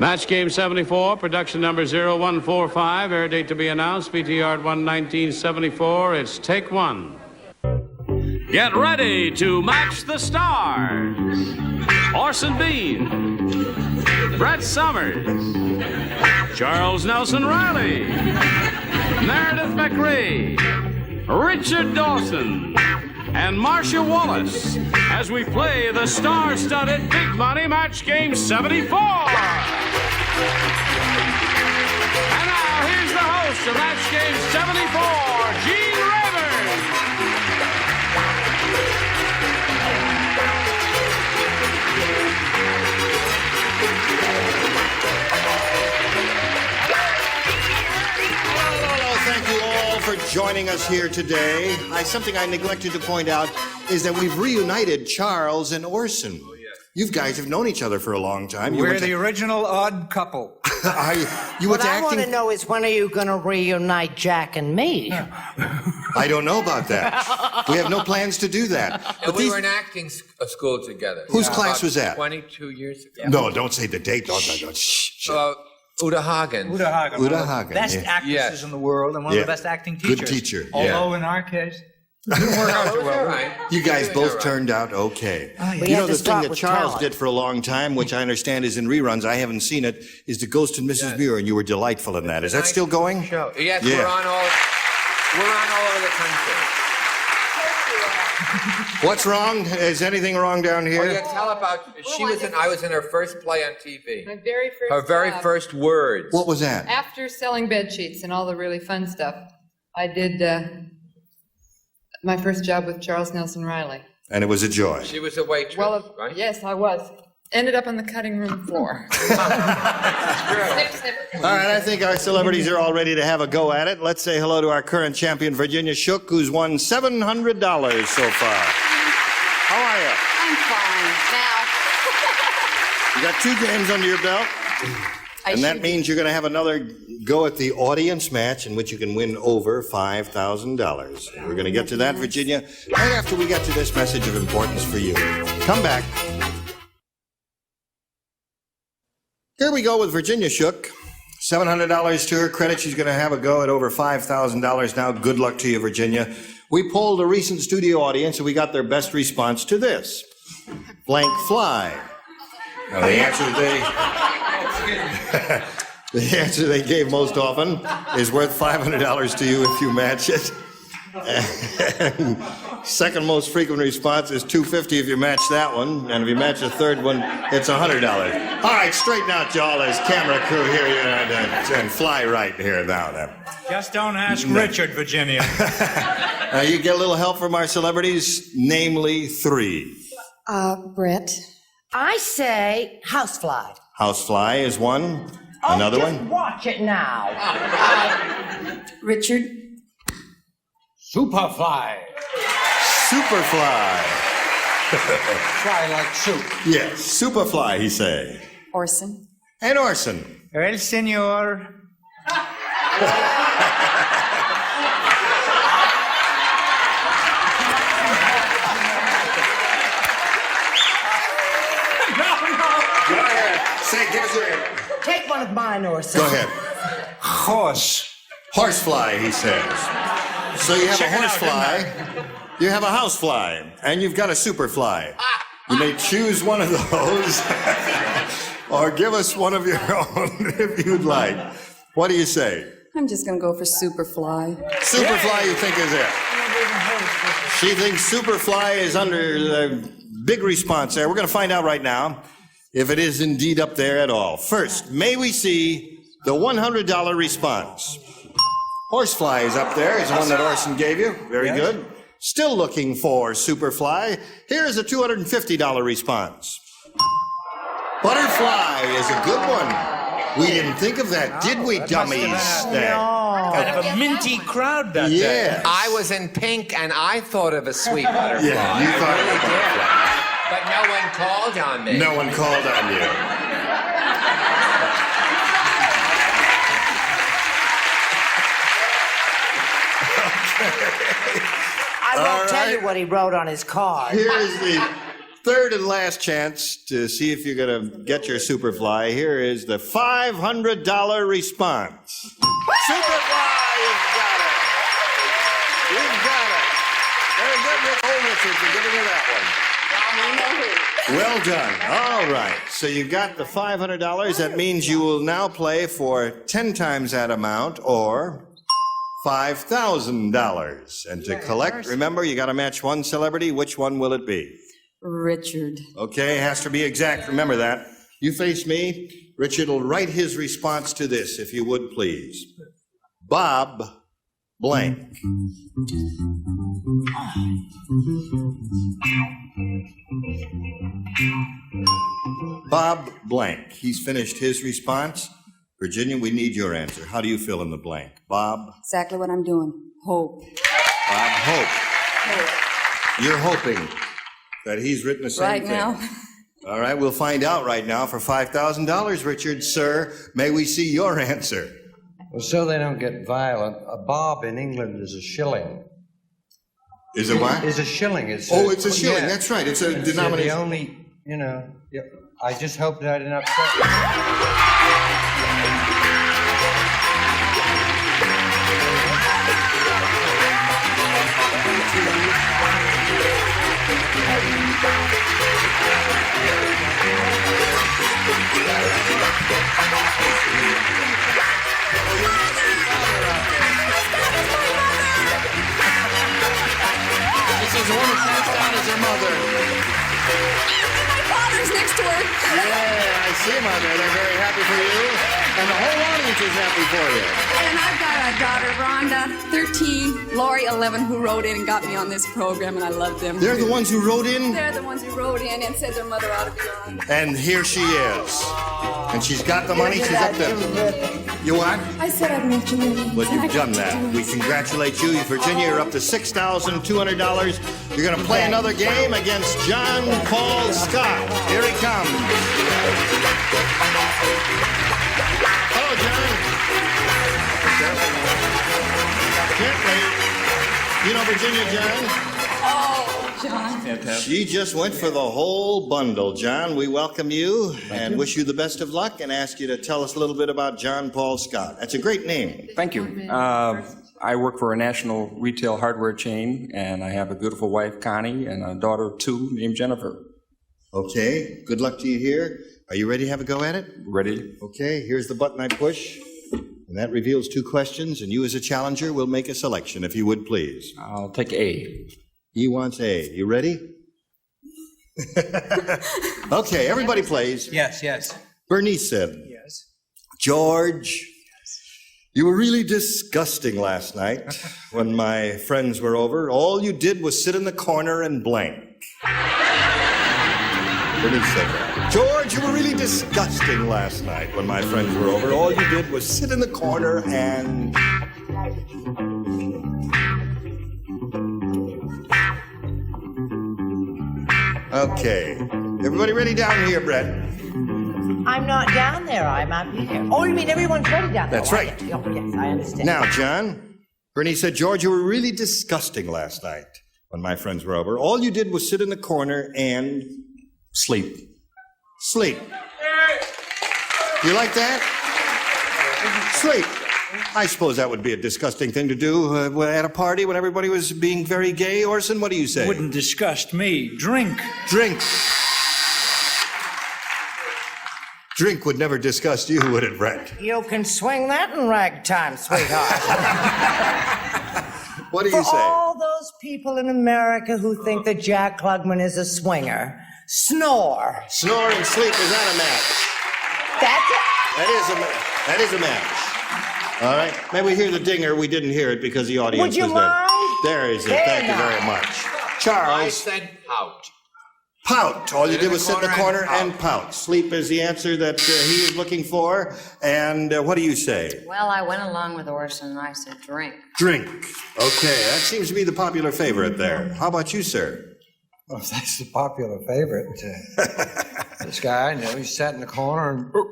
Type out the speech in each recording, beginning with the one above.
Match game 74, production number 0145, air date to be announced, BTR 1974. It's take one. Get ready to match the stars. Orson Bean, Brett Summers, Charles Nelson Reilly, Meredith MacRae, Richard Dawson, and Marcia Wallace as we play the star-studded Big Money Match Game 74. And now, here's the host of Match Game 74, Gene Rayburn. Thank you all for joining us here today. Something I neglected to point out is that we've reunited Charles and Orson. You guys have known each other for a long time. We're the original odd couple. What I want to know is, when are you going to reunite Jack and me? I don't know about that. We have no plans to do that. And we were in acting school together. Whose class was that? 22 years ago. No, don't say the date. Shh. Uda Hagen. Uda Hagen. Best actresses in the world and one of the best acting teachers. Good teacher. Although in our case, it didn't work out too well. Right. You guys both turned out okay. You know, the thing that Charles did for a long time, which I understand is in reruns, I haven't seen it, is The Ghost and Mrs. Muir, and you were delightful in that. Is that still going? Show. Yes, we're on all over the country. What's wrong? Is anything wrong down here? Well, tell about, I was in her first play on TV. My very first Her very job. first words. What was that? After selling bed sheets and all the really fun stuff, I did my first job with Charles Nelson Reilly. And it was a joy. She was a waitress, right? Yes, I was. Ended up on the cutting room floor. All right, I think our celebrities are all ready to have a go at it. Let's say hello to our current champion, Virginia Shook, who's won $700 so far. How are you? I'm fine. Now. You got 2 games under your belt. And that means you're going to have another go at the audience match in which you can win over $5,000. We're going to get to that, Virginia, right after we get to this message of importance for you. Come back. Here we go with Virginia Shook. $700 to her credit. She's going to have a go at over $5,000 now. Good luck to you, Virginia. We polled a recent studio audience, and we got their best response to this. Blank fly. Now, the answer they gave most often is worth $500 to you if you match it. And second most frequent response is $250 if you match that one, and if you match the third one, it's $100. All right, straighten out, y'all, as camera crew here, and fly right here now. just don't ask Richard, Virginia. You get a little help from our celebrities, namely 3. Brett, I say housefly. Housefly is one. Another one? Watch it now. Richard. Superfly. Superfly. Fly like soup. Yes, Superfly, he say. Orson. And Orson. El Senor. Go ahead. Say, give us your answer. Take one of mine, Orson. Go ahead. Horse. Horsefly, he says. So you have Check a it out, horsefly, you have a housefly, and you've got a superfly. You may choose one of those, or give us one of your own if you'd like. What do you say? I'm just going to go for Superfly. Superfly, you think is it? She thinks Superfly is under the big response there. We're going to find out right now if it is indeed up there at all. First, may we see the $100 response? Horsefly is up there, is the one that Orson gave you. Very good. Still looking for Superfly. Here's a $250 response. Butterfly is a good one. We didn't think of that, did we, dummies? Kind of a minty crowd that day. Yeah. I was in pink and I thought of a sweet butterfly. Yeah, you thought of a But no one called on me. No one called on you. I won't tell you what he wrote on his card. third and last chance to see if you're going to get your Superfly. Here is the $500 response. Superfly, you've got it. You've got it. Very good, Rick Richard, for giving you that one. Well done. All right. So you got the $500. That means you will now play for 10 times that amount or $5,000. And to collect, remember, you got to match one celebrity. Which one will it be? Richard. Okay, has to be exact. Remember that. You face me. Richard will write his response to this, if you would, please. Bob blank. Bob blank. He's finished his response. Virginia, we need your answer. How do you fill in the blank? Bob? Exactly what I'm doing. Hope. Bob, hope. You're hoping that he's written the same Right thing. now. All right, we'll find out right now for $5,000, Richard. Sir, may we see your answer? Well, so they don't get violent, a bob in England is a shilling. Is it what? Is a shilling. It's a shilling. Yeah. That's right. It's a denomination. The only, I just hope that I didn't upset you. This is the one who passed out as her mother. My father's next to her. Yeah, I see them out there. They're very happy for you. And the whole audience is happy for you. And I've got a daughter, Rhonda, 13, Lori, 11, who wrote in and got me on this program, and I love them. They're the ones who wrote in? They're the ones who wrote in and said their mother ought to be on. And here she is. And she's got the money. She's up there. You what? I said I'd meet you. Well, you've done that. We congratulate you. Virginia, you're up to $6,200. You're going to play another game against John Paul Scott. Here he comes. Hello, John. Gently. You know Virginia, John? Oh, John. She just went for the whole bundle. John, we welcome you and wish you the best of luck and ask you to tell us a little bit about John Paul Scott. That's a great name. Thank you. I work for a national retail hardware chain, and I have a beautiful wife, Connie, and a daughter of 2 named Jennifer. Okay, good luck to you here. Are you ready to have a go at it? Ready? Okay, here's the button I push, and that reveals 2 questions, and you as a challenger will make a selection, if you would please. I'll take A. He wants A. You ready? Okay, everybody plays. Yes. Bernice said, Yes. George, you were really disgusting last night when my friends were over. All you did was sit in the corner and blank. Bernice said that. George, you were really disgusting last night when my friends were over. All you did was sit in the corner and... Okay. Everybody ready down here, Brett? I'm not down there. I'm up here. Oh, you mean everyone's ready down there? That's right. Oh, yes, I understand. Now, John, Bernice said, George, you were really disgusting last night when my friends were over. All you did was sit in the corner and... Sleep. Sleep. You like that? Sleep. I suppose that would be a disgusting thing to do at a party when everybody was being very gay. Orson, what do you say? Wouldn't disgust me. Drink. Drink. Drink would never disgust you, would it, Brett? You can swing that in ragtime, sweetheart. What do you For say? all those people in America who think that Jack Klugman is a swinger, snore. Snore and sleep, is that a match? That's it. That is a match. All right. May we hear the dinger? We didn't hear it because the audience Would you was there. mind? There is it. There Thank you now. very much. I Charles, said pout. pout. All you did was sit in the corner and pout. pout. Sleep is the answer that he is looking for. And what do you say? Well, I went along with Orson and I said drink. Drink. Okay, that seems to be the popular favorite there. How about you, sir? Well, that's the popular favorite. This guy, he sat in the corner and burp.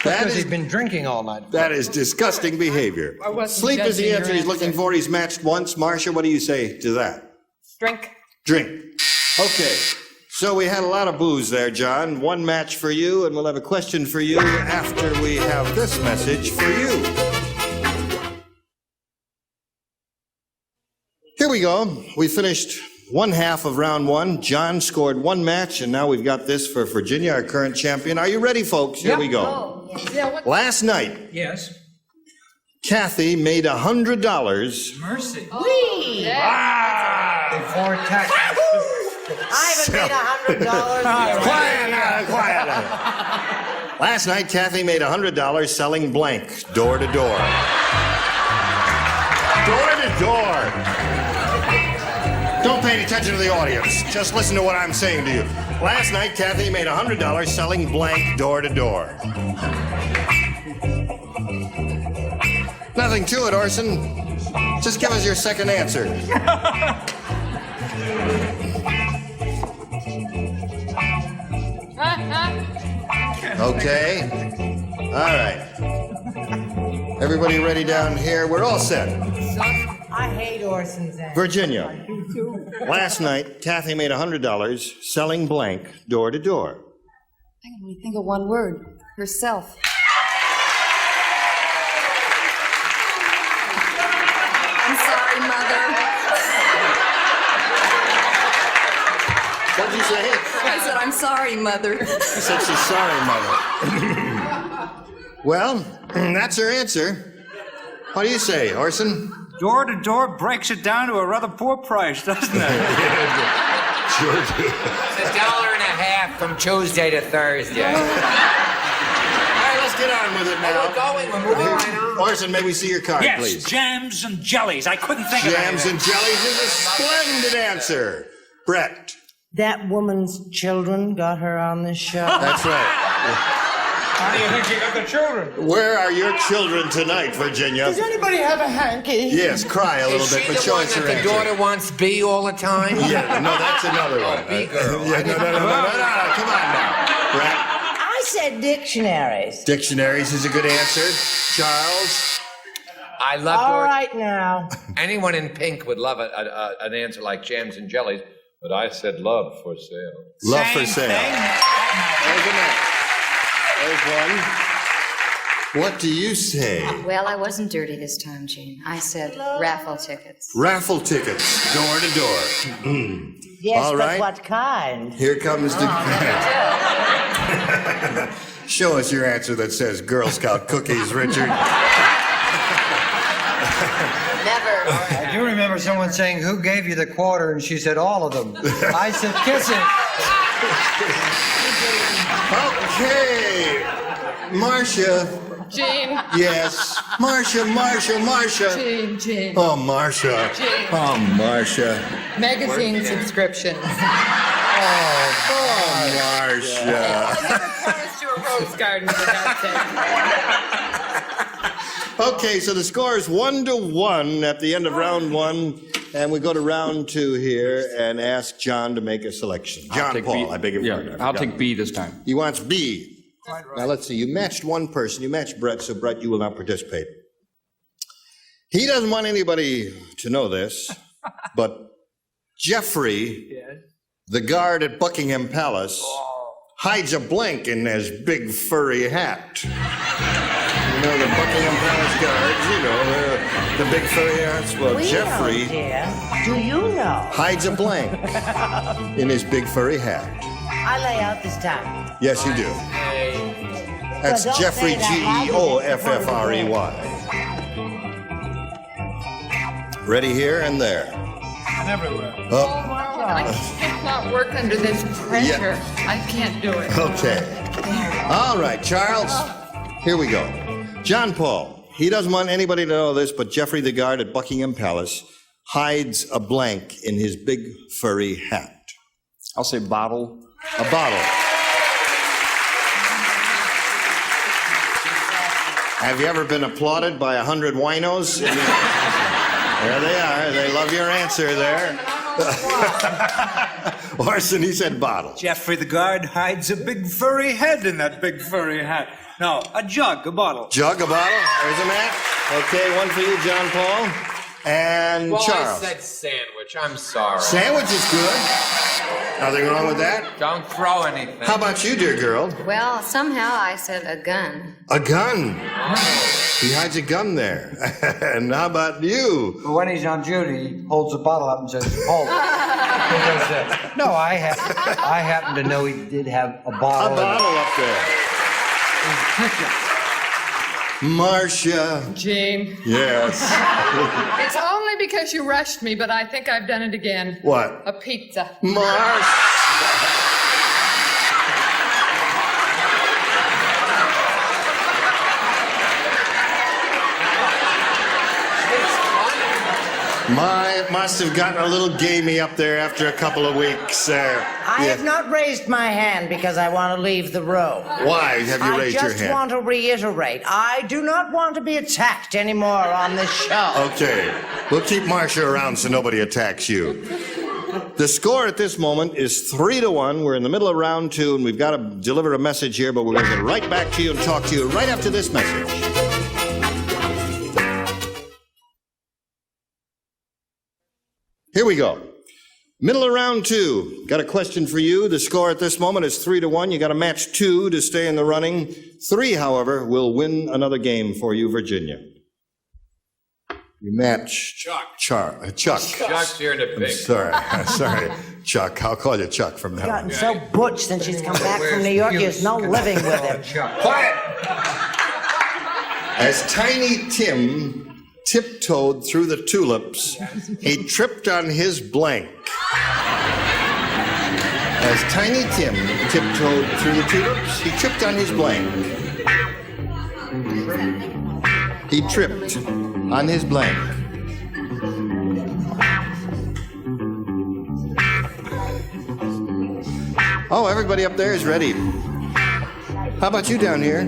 Because he's been drinking all night. That is disgusting behavior. I wasn't Sleep is the judging answer your he's looking answer. for. He's matched once. Marcia, what do you say to that? Drink. Drink. Okay. So we had a lot of booze there, John. One match for you, and we'll have a question for you after we have this message for you. Here we go. We finished one half of round one. John scored one match, and now we've got this for Virginia, our current champion. Are you ready, folks? Here we go. Oh, yes. Last night, Yes. Kathy made $100. Mercy. Before tax. I haven't made $100. Quiet. Last night, Kathy made $100 selling blank, door to door. Door to door. Don't pay any attention to the audience. Just listen to what I'm saying to you. Last night, Kathy made $100 selling blank, door to door. Nothing to it, Orson. Just give us your second answer. Okay. All right. Everybody ready down here? We're all set. I hate Orson's answer. Virginia. Last night, Kathy made $100 selling blank door to door. I can only think of one word. Herself. I'm sorry, Mother. What'd you say? I said, I'm sorry, Mother. She said she's sorry, Mother. Well, that's her answer. What do you say, Orson? Door to door breaks it down to a rather poor price, doesn't it? Sure do. It's $1.50 from Tuesday to Thursday. All right, let's get on with it now. We're moving right on. Orson, may we see your card, Yes, please? jams and jellies. I couldn't think of Jams anything. and jellies is a splendid answer. Brett. That woman's children got her on this show. That's right. How do you think she got the children? Where are your children tonight, Virginia? Does anybody have a hanky? Yes, cry a little Is bit, she but the show one us that your the answer. daughter wants B all the time? Yeah, no, that's another one. B girl. Yeah, no, come on now. Brett. I said dictionaries. Dictionaries is a good answer. Charles. I love All daughter. right now. Anyone in pink would love an answer like jams and jellies, but I said love for sale. Love Same for sale. thing. There's a match. There's one. What do you say? Well, I wasn't dirty this time, Gene. I said raffle tickets. Raffle tickets, door to door. Yes, All but right. what kind? Here comes the... Show us your answer that says Girl Scout cookies, Richard. Never. I do remember someone saying, "Who gave you the quarter?" And she said, "All of them." I said, "Kiss it." Okay. Marcia. Jane. Yes. Marcia. Jane. Oh, Marcia. Jane. Oh, Marcia. Magazine subscription. Oh, Marcia. Promise you a rose garden for God's sake. Okay, so the score is 1-1 at the end of round one, and we go to round two here and ask John to make a selection. John Paul, I beg your pardon. Yeah, I'll take B this time. He wants B. Now let's see. You matched one person. You matched Brett, so Brett, you will not participate. He doesn't want anybody to know this, but Jeffrey, the guard at Buckingham Palace, hides a blank in his big furry hat. You know, the Buckingham Palace guards, you know, the big furry hats. Well, We Jeffrey know, dear. Do you know? hides a blank in his big furry hat. I lay out this time. Yes, you do. That's Well, don't Jeffrey, say that. Geoffrey. Ready here and there. And everywhere. Oh, I cannot work under this pressure. I can't do it. okay. All right, Charles. Here we go. John Paul. He doesn't want anybody to know this, but Jeffrey the guard at Buckingham Palace hides a blank in his big furry hat. I'll say bottle. A bottle. Have you ever been applauded by 100 winos? There they are. They love your answer there. Orson, he said bottle. Jeffrey the guard hides a big furry head in that big furry hat. No, a jug, a bottle. Jug, a bottle. There's a match. Okay, one for you, John Paul. And Well, Charles. I said sandwich. I'm sorry. Sandwich is good. Nothing wrong with that. Don't throw anything. How about you, dear girl? Well, somehow I said a gun. A gun. He hides a gun there. And how about you? But when he's on duty, he holds the bottle up and says, "Hold." Because, no, I happen to know he did have a bottle. A bottle up there. Marcia. Gene. Yes. It's only because you rushed me, but I think I've done it again. What? A pizza. Marcia. Must have gotten a little gamey up there after a couple of weeks. I have not raised my hand because I want to leave the room. Why have you raised your I just hand? want to reiterate, I do not want to be attacked anymore on this show. Okay, we'll keep Marcia around so nobody attacks you. The score at this moment is 3-1. We're in the middle of round 2, and we've got to deliver a message here, but we're going to get right back to you and talk to you right after this message. Here we go. Middle of round 2. Got a question for you. The score at this moment is 3-1. You got to match 2 to stay in the running. 3, however, will win another game for you, Virginia. You match Chuck. Chuck. Chuck's here in the pink. Sorry, Chuck. I'll call you Chuck from now on. Gotten so butch since she's come back from New York, there's no living with him. Quiet! As Tiny Tim tiptoed through the tulips, he tripped on his blank. As Tiny Tim tiptoed through the tulips, he tripped on his blank. He tripped on his blank. Oh, everybody up there is ready. How about you down here?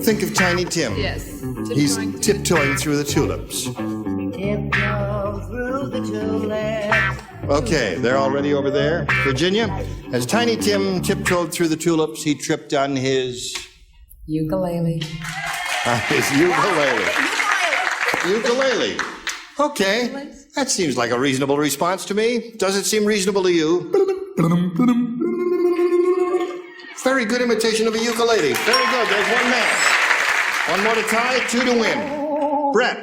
Think of Tiny Tim. Yes. He's tiptoeing through the tulips. Tiptoe through the tulips. Okay, they're all ready over there. Virginia, as Tiny Tim tiptoed through the tulips, he tripped on his... Ukulele. His ukulele. Ukulele. Okay, that seems like a reasonable response to me. Does it seem reasonable to you? Very good imitation of a ukulele. Very good. There's one man. One more to tie, 2 to win. Brett.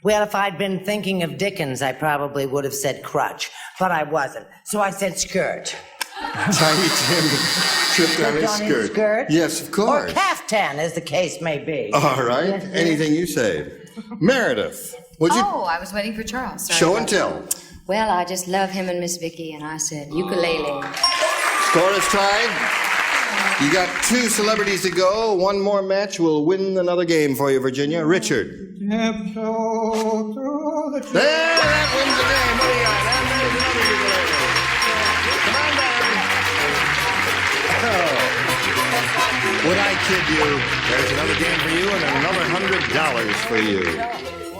Well, if I'd been thinking of Dickens, I probably would have said crutch, but I wasn't. So I said skirt. Tiny Tim tripped on his skirt. Yes, of course. Or caftan, as the case may be. All right. Yes, Anything you say. Meredith, would you Oh, I was waiting for Charles. Sorry show about and tell? that. Well, I just love him and Miss Vicky, and I said ukulele. Score is tied. You got 2 celebrities to go. One more match will win another game for you, Virginia. Richard. There, that wins the game. What do you got? And there's another ukulele. Come on down. Oh. Would I kid you? There's another game for you and another $100 for you.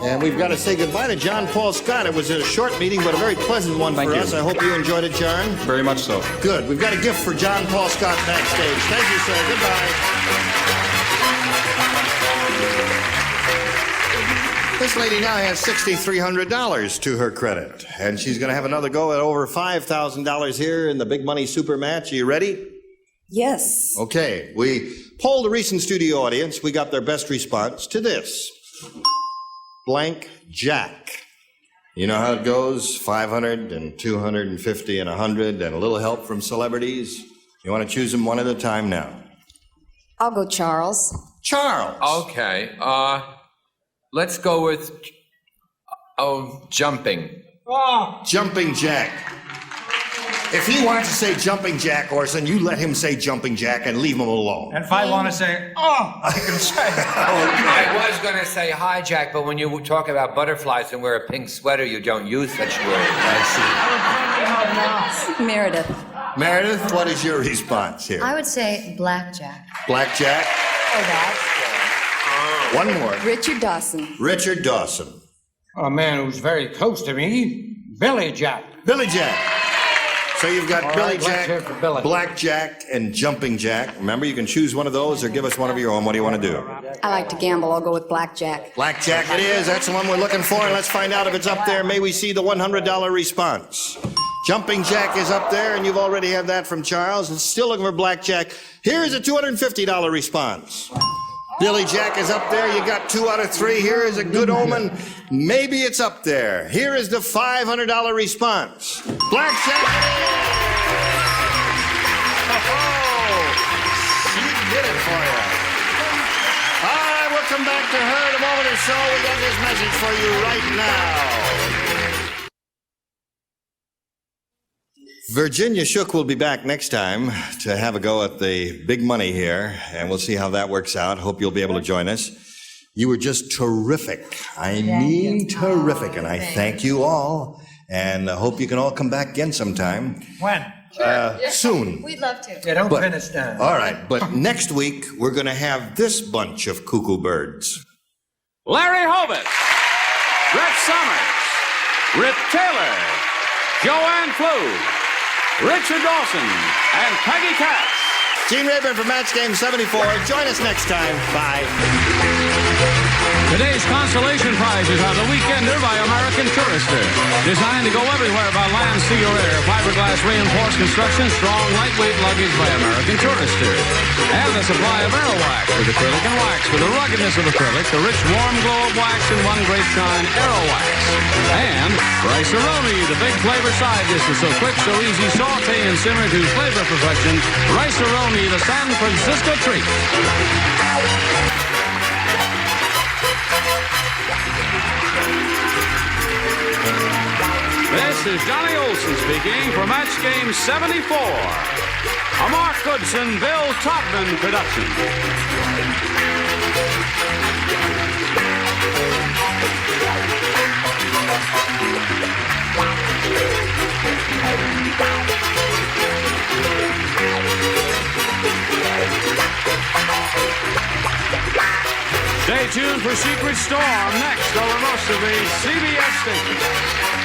And we've got to say goodbye to John Paul Scott. It was a short meeting, but a very pleasant one for us. I hope you enjoyed it, John. Very much so. Good. We've got a gift for John Paul Scott backstage. Thank you, sir. Goodbye. This lady now has $6,300 to her credit, and she's going to have another go at over $5,000 here in the big money super match. Are you ready? Yes. Okay. We polled a recent studio audience. We got their best response to this. Blank Jack. You know how it goes? 500 and 250 and 100 and a little help from celebrities. You want to choose them one at a time now. I'll go Charles. Charles. Okay. Let's go with jumping. Jumping Jack. If he wants to say Jumping Jack, Orson, you let him say Jumping Jack and leave him alone. And if I want to say, I can say. I was going to say hi, Jack, but when you talk about butterflies and wear a pink sweater, you don't use such words. I Meredith. see. Meredith, what is your response here? I would say blackjack. Blackjack. Oh, that's One more. Richard Dawson. Richard Dawson. A man who's very close to me, Billy Jack. Billy Jack. So you've got All Billy right, let's hear it Jack, for Billy. Blackjack, and Jumping Jack. Remember, you can choose one of those or give us one of your own. What do you want to do? I like to gamble. I'll go with blackjack. Blackjack it is. That's the one we're looking for. And let's find out if it's up there. May we see the $100 response? Jumping Jack is up there, and you've already had that from Charles. And still looking for Blackjack. Here is a $250 response. Billy Jack is up there. You got 2 out of 3. Here is a good omen. Maybe it's up there. Here is the $500 response. Blackjack it is. Oh, she did it for you. All right, we'll come back to her in a moment or so. We got this message for you right now. Virginia Shook will be back next time to have a go at the big money here, and we'll see how that works out. Hope you'll be able to join us. You were just terrific. I mean terrific, and I thank you all, and I hope you can all come back again sometime. When? Soon. We'd love to. Yeah, don't pin us down. All right, but next week we're going to have this bunch of cuckoo birds. Larry Hobart, Brett Summers, Rip Taylor, Joanne Flew, Richard Dawson, and Peggy Katz. Gene Rayburn from Match Game 74. Join us next time. Bye. Today's consolation prizes are The Weekender by American Tourister. Designed to go everywhere by land, sea, or air. Fiberglass reinforced construction, strong, lightweight luggage by American Tourister. And a supply of Aero Wax with acrylic and wax. For the ruggedness of acrylic, the rich, warm glow of wax, and one great shine, Aero Wax. And Rice-A-Roni, the big flavor side dish is so quick, so easy, saute and simmer to flavor perfection. Rice-A-Roni, the San Francisco treat. This is Johnny Olson speaking for Match Game 74. A Mark Goodson, Bill Todman production. Stay tuned for Secret Storm next over most of the CBS stations.